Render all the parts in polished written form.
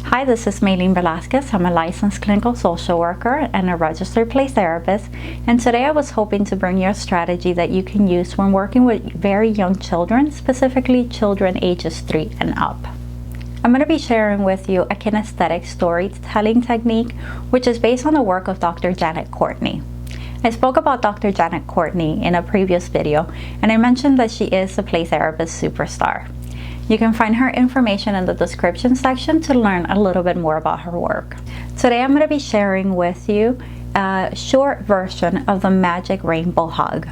Hi, this is Maylene Velasquez. I'm a licensed clinical social worker and a registered play therapist. And today I was hoping to bring you a strategy that you can use when working with very young children, specifically children ages 3 and up. I'm going to be sharing with you a kinesthetic storytelling technique, which is based on the work of Dr. Courtney. I spoke about Dr. Courtney in a previous video, and I mentioned that she is a play therapist superstar. You can find her information in the description section to learn a little bit more about her work. Today I'm going to be sharing with you a short version of the Magic Rainbow Hug.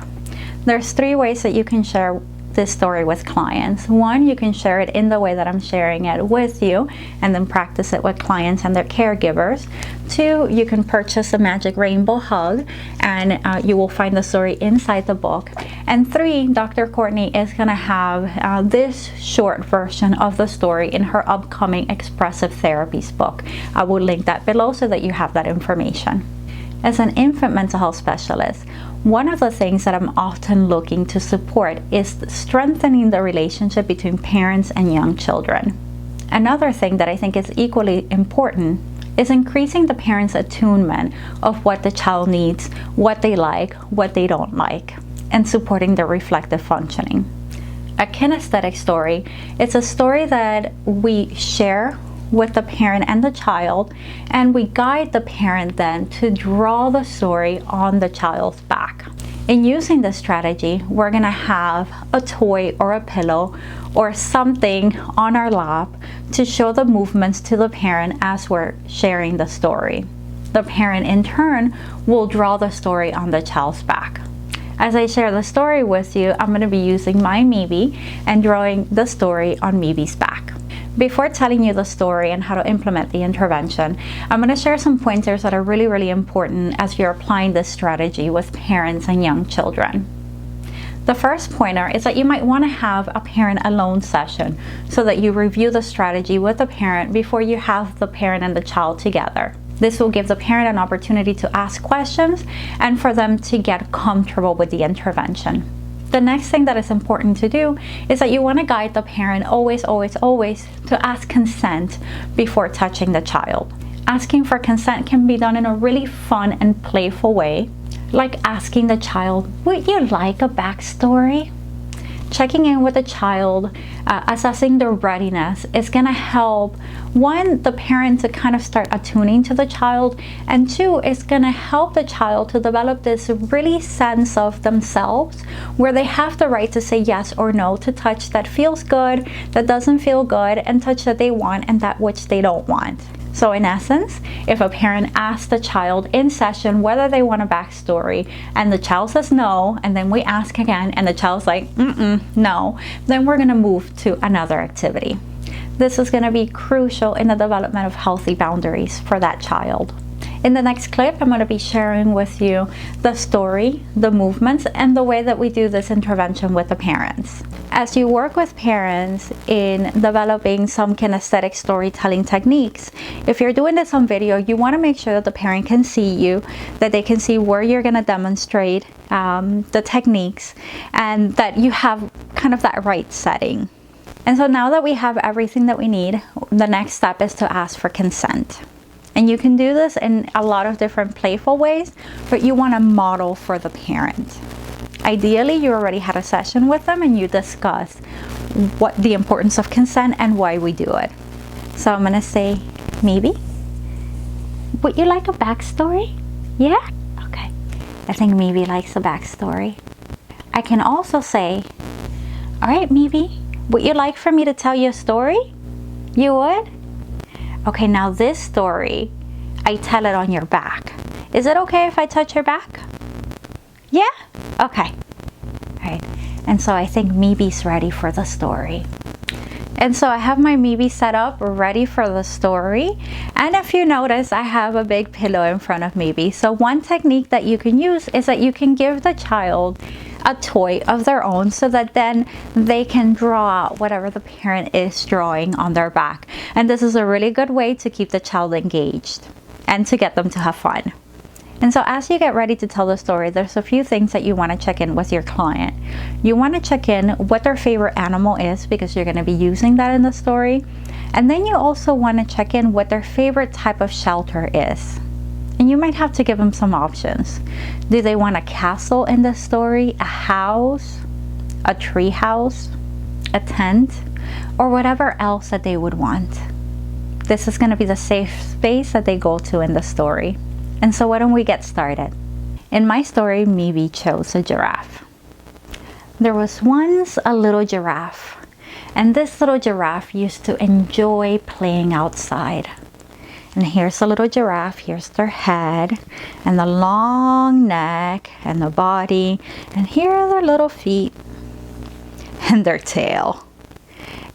There's 3 ways that you can share this story with clients. 1, you can share it in the way that I'm sharing it with you and then practice it with clients and their caregivers. 2, you can purchase a Magic Rainbow Hug and you will find the story inside the book. And 3, Dr. Courtney is going to have this short version of the story in her upcoming Expressive Therapies book. I will link that below so that you have that information. As an infant mental health specialist, one of the things that I'm often looking to support is strengthening the relationship between parents and young children. Another thing that I think is equally important is increasing the parents' attunement of what the child needs, what they like, what they don't like, and supporting their reflective functioning. A kinesthetic story is a story that we share with the parent and the child, and we guide the parent then to draw the story on the child's back. In using this strategy, we're going to have a toy or a pillow or something on our lap to show the movements to the parent as we're sharing the story. The parent in turn will draw the story on the child's back. As I share the story with you, I'm going to be using my Mimi and drawing the story on Mimi's back. Before telling you the story and how to implement the intervention, I'm going to share some pointers that are really important as you're applying this strategy with parents and young children. The first pointer is that you might want to have a parent alone session so that you review the strategy with the parent before you have the parent and the child together. This will give the parent an opportunity to ask questions and for them to get comfortable with the intervention. The next thing that is important to do is that you want to guide the parent always to ask consent before touching the child. Asking for consent can be done in a really fun and playful way, like asking the child, "Would you like a backstory?" Checking in with the child, assessing their readiness is going to help, 1, the parent to kind of start attuning to the child, and 2, it's going to help the child to develop this really sense of themselves where they have the right to say yes or no to touch that feels good, that doesn't feel good, and touch that they want and that which they don't want. So in essence, if a parent asks the child in session whether they want a backstory and the child says no, and then we ask again and the child's like, no, then we're going to move to another activity. This is going to be crucial in the development of healthy boundaries for that child. In the next clip, I'm going to be sharing with you the story, the movements, and the way that we do this intervention with the parents. As you work with parents in developing some kinesthetic storytelling techniques, if you're doing this on video, you want to make sure that the parent can see you, that they can see where you're going to demonstrate the techniques, and that you have kind of that right setting. And so now that we have everything that we need, the next step is to ask for consent. And you can do this in a lot of different playful ways, but you want to model for the parent. Ideally, you already had a session with them and you discuss what the importance of consent and why we do it. So I'm going to say, maybe, would you like a backstory? Yeah? Okay. I think maybe likes a backstory. I can also say, all right, maybe, would you like for me to tell you a story? You would? Okay, now this story, I tell it on your back. Is it okay if I touch your back? Yeah? Okay. All right. And so I think Mibi's ready for the story. And so I have my Mibi set up, ready for the story. And if you notice, I have a big pillow in front of Mibi. So one technique that you can use is that you can give the child a toy of their own so that then they can draw out whatever the parent is drawing on their back. And this is a really good way to keep the child engaged and to get them to have fun. And so as you get ready to tell the story, there's a few things that you want to check in with your client. You want to check in what their favorite animal is, because you're going to be using that in the story. And then you also want to check in what their favorite type of shelter is. And you might have to give them some options. Do they want a castle in the story, a house, a tree house, a tent, or whatever else that they would want? This is going to be the safe space that they go to in the story. And so why don't we get started? In my story, Mimi chose a giraffe. There was once a little giraffe, and this little giraffe used to enjoy playing outside. And here's a little giraffe, here's their head, and the long neck, and the body, and here are their little feet, and their tail.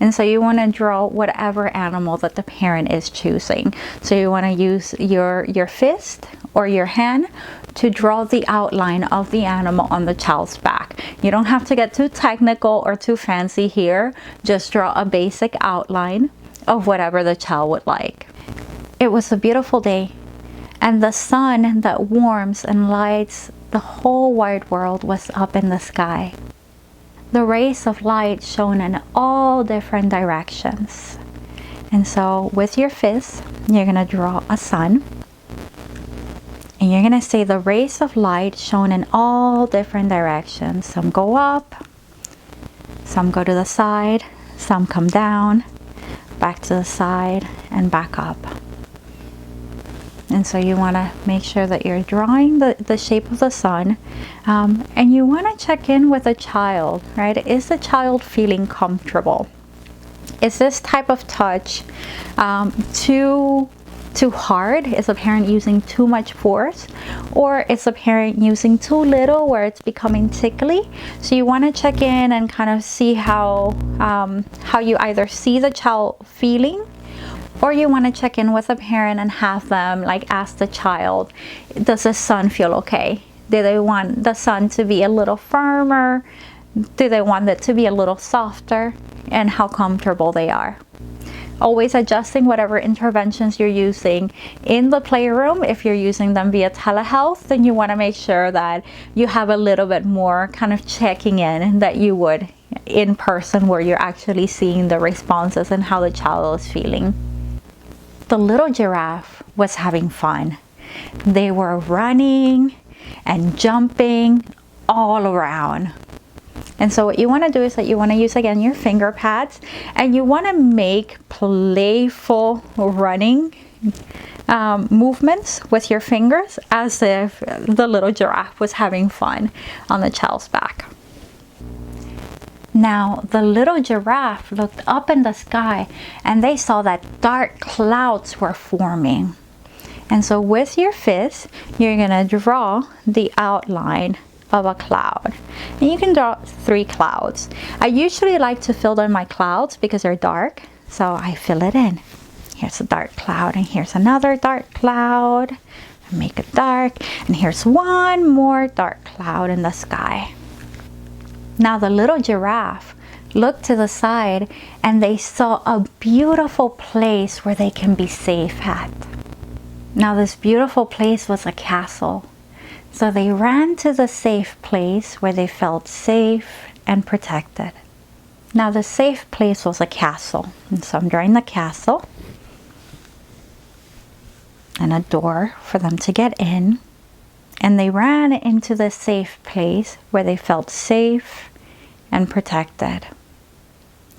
And so you want to draw whatever animal that the parent is choosing. So you want to use your fist or your hand to draw the outline of the animal on the child's back. You don't have to get too technical or too fancy here. Just draw a basic outline of whatever the child would like. It was a beautiful day, and the sun that warms and lights the whole wide world was up in the sky. The rays of light shone in all different directions. And so with your fist, you're going to draw a sun. And you're going to say the rays of light shone in all different directions. Some go up, some go to the side, some come down, back to the side, and back up. And so you want to make sure that you're drawing the shape of the sun, and you want to check in with the child, right? Is the child feeling comfortable? Is this type of touch too hard? Is the parent using too much force? Or is the parent using too little where it's becoming tickly? So you want to check in and kind of see how you either see the child feeling, or you want to check in with a parent and have them like ask the child, does the sun feel okay? Do they want the sun to be a little firmer? Do they want it to be a little softer? And how comfortable they are. Always adjusting whatever interventions you're using in the playroom. If you're using them via telehealth, then you want to make sure that you have a little bit more kind of checking in that you would in person, where you're actually seeing the responses and how the child is feeling. The little giraffe was having fun. They were running and jumping all around. And so what you want to do is that you want to use again your finger pads, and you want to make playful running movements with your fingers, as if the little giraffe was having fun on the child's back. Now the little giraffe looked up in the sky, and they saw that dark clouds were forming. And so with your fist, you're going to draw the outline of a cloud. And you can draw 3 clouds. I usually like to fill in my clouds because they're dark, so I fill it in. Here's a dark cloud, and here's another dark cloud. Make it dark, and here's one more dark cloud in the sky. Now the little giraffe looked to the side, and they saw a beautiful place where they can be safe at. Now this beautiful place was a castle. So they ran to the safe place where they felt safe and protected. Now the safe place was a castle. And so I'm drawing the castle and a door for them to get in. And they ran into the safe place where they felt safe and protected.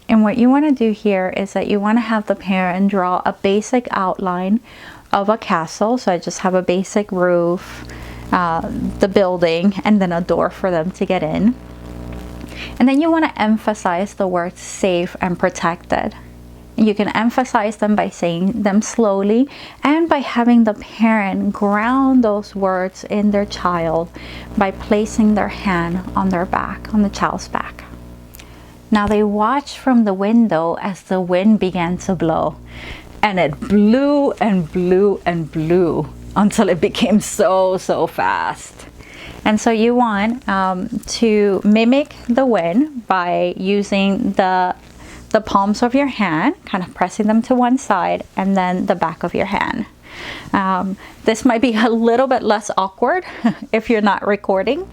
And what you want to do here is that you want to have the parent draw a basic outline of a castle. So I just have a basic roof, the building, and then a door for them to get in. And then you want to emphasize the words safe and protected. You can emphasize them by saying them slowly, and by having the parent ground those words in their child by placing their hand on their back, on the child's back. Now they watched from the window as the wind began to blow, and it blew and blew and blew until it became so fast. And so you want to mimic the wind by using the palms of your hand, kind of pressing them to one side, and then the back of your hand. This might be a little bit less awkward if you're not recording.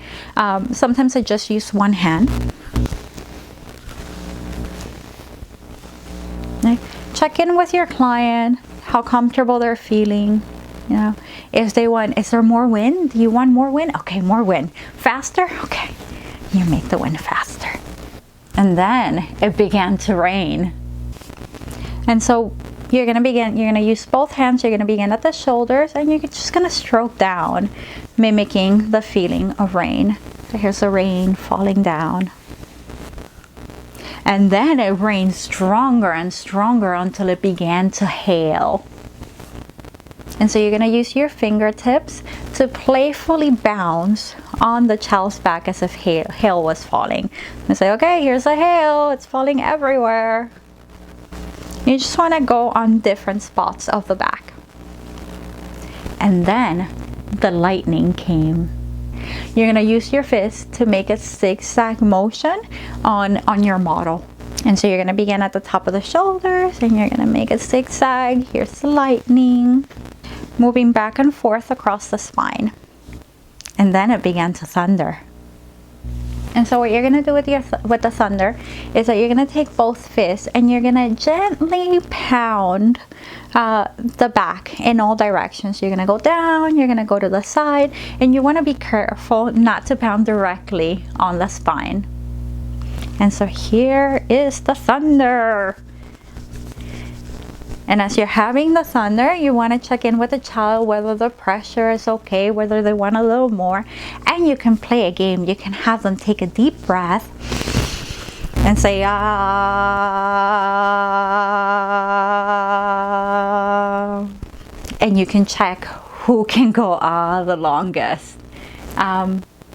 Sometimes I just use one hand. Okay. Check in with your client, how comfortable they're feeling. You know, if they want, is there more wind? Do you want more wind? Okay, more wind. Faster? Okay, you make the wind faster. And then it began to rain. And so you're gonna use both hands. You're gonna begin at the shoulders, and you're just gonna stroke down, mimicking the feeling of rain. So here's the rain falling down. And then it rained stronger and stronger until it began to hail. And so you're going to use your fingertips to playfully bounce on the child's back as if hail was falling. And say, okay, here's a hail. It's falling everywhere. You just want to go on different spots of the back. And then the lightning came. You're going to use your fist to make a zigzag motion on your model. And so you're going to begin at the top of the shoulders, and you're going to make a zigzag. Here's the lightning. Moving back and forth across the spine. And then it began to thunder. And so what you're going to do with the thunder is that you're going to take both fists and you're going to gently pound the back in all directions. You're going to go down, you're going to go to the side, and you want to be careful not to pound directly on the spine. And so here is the thunder. And as you're having the thunder, you want to check in with the child whether the pressure is okay, whether they want a little more. And you can play a game. You can have them take a deep breath and say, ah. And you can check who can go ah the longest.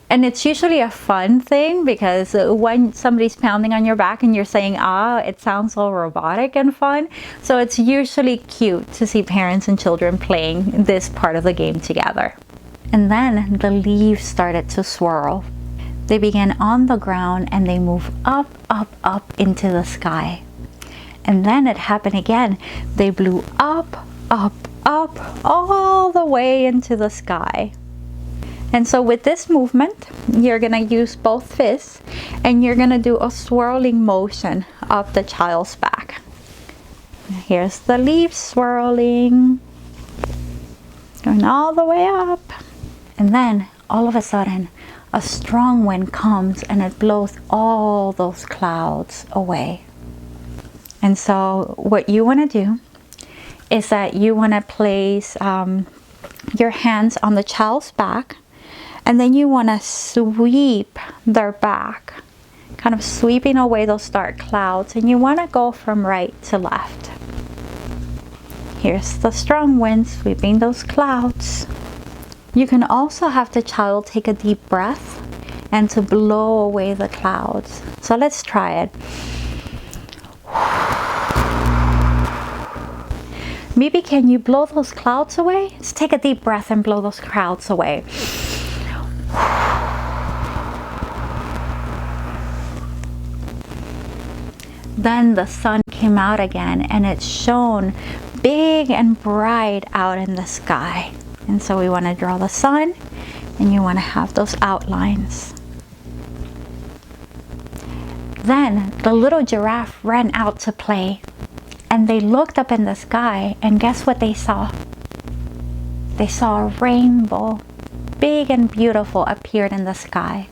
And it's usually a fun thing because when somebody's pounding on your back and you're saying ah, it sounds all robotic and fun. So it's usually cute to see parents and children playing this part of the game together. And then the leaves started to swirl. They began on the ground and they move up, up, up into the sky. And then it happened again. They blew up, up, up, all the way into the sky. And so with this movement, you're going to use both fists and you're going to do a swirling motion up the child's back. Here's the leaves swirling, going all the way up. And then all of a sudden, a strong wind comes and it blows all those clouds away. And so what you want to do is that you want to place your hands on the child's back. And then you want to sweep their back, kind of sweeping away those dark clouds. And you want to go from right to left. Here's the strong wind sweeping those clouds. You can also have the child take a deep breath and to blow away the clouds. So let's try it. Maybe can you blow those clouds away? Let's take a deep breath and blow those clouds away. Then the sun came out again and it shone big and bright out in the sky. And so we want to draw the sun and you want to have those outlines. Then the little giraffe ran out to play and they looked up in the sky and guess what they saw? They saw a rainbow, big and beautiful, appeared in the sky.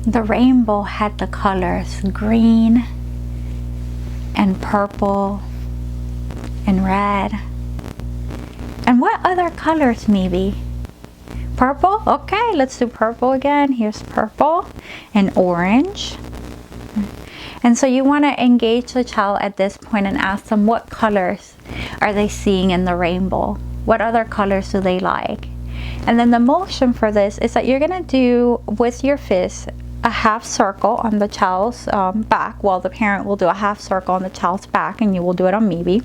The rainbow had the colors green and purple and red. And what other colors maybe? Purple? Okay, let's do purple again. Here's purple and orange. And so you want to engage the child at this point and ask them what colors are they seeing in the rainbow? What other colors do they like? And then the motion for this is that you're going to do with your fist a half circle on the child's back, while the parent will do a half circle on the child's back, and you will do it on maybe.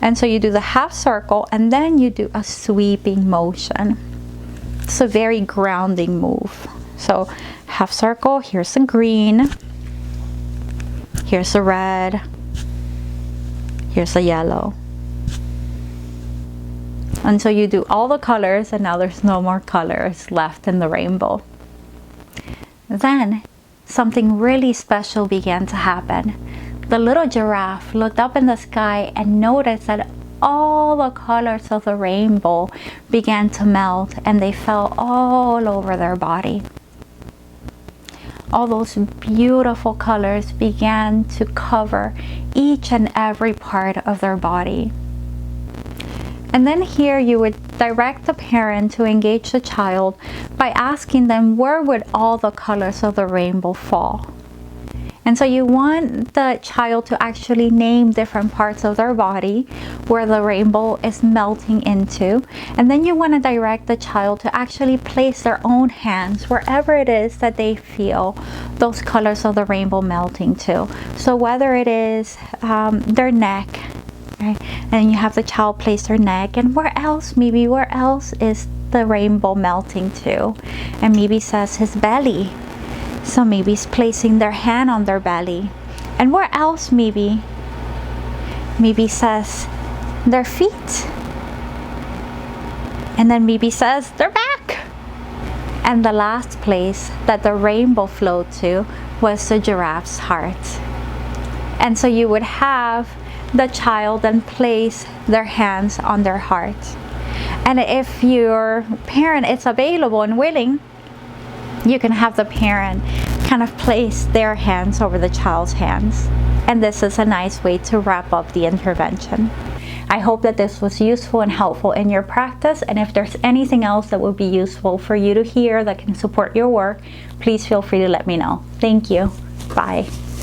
And so you do the half circle and then you do a sweeping motion. It's a very grounding move. So half circle, here's the green, here's the red, here's the yellow. And so you do all the colors, and now there's no more colors left in the rainbow. Then something really special began to happen. The little giraffe looked up in the sky and noticed that all the colors of the rainbow began to melt, and they fell all over their body. All those beautiful colors began to cover each and every part of their body. And then here you would direct the parent to engage the child by asking them, where would all the colors of the rainbow fall? And so you want the child to actually name different parts of their body where the rainbow is melting into. And then you want to direct the child to actually place their own hands wherever it is that they feel those colors of the rainbow melting to. So whether it is their neck, right? And you have the child place their neck, and where else is the rainbow melting to? And maybe says his belly. So maybe it's placing their hand on their belly. And where else maybe says their feet. And then maybe says their back. And the last place that the rainbow flowed to was the giraffe's heart. And so you would have the child then place their hands on their heart. And if your parent is available and willing, you can have the parent kind of place their hands over the child's hands. And this is a nice way to wrap up the intervention. I hope that this was useful and helpful in your practice. And if there's anything else that would be useful for you to hear that can support your work, please feel free to let me know. Thank you. Bye.